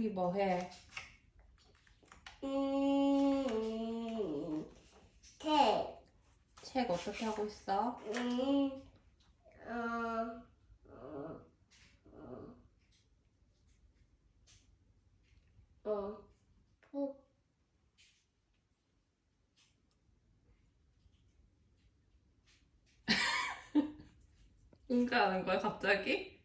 여기 뭐 해? 책. 책 어떻게 하고 있어? 어, 푹. 응가하는 거야 갑자기?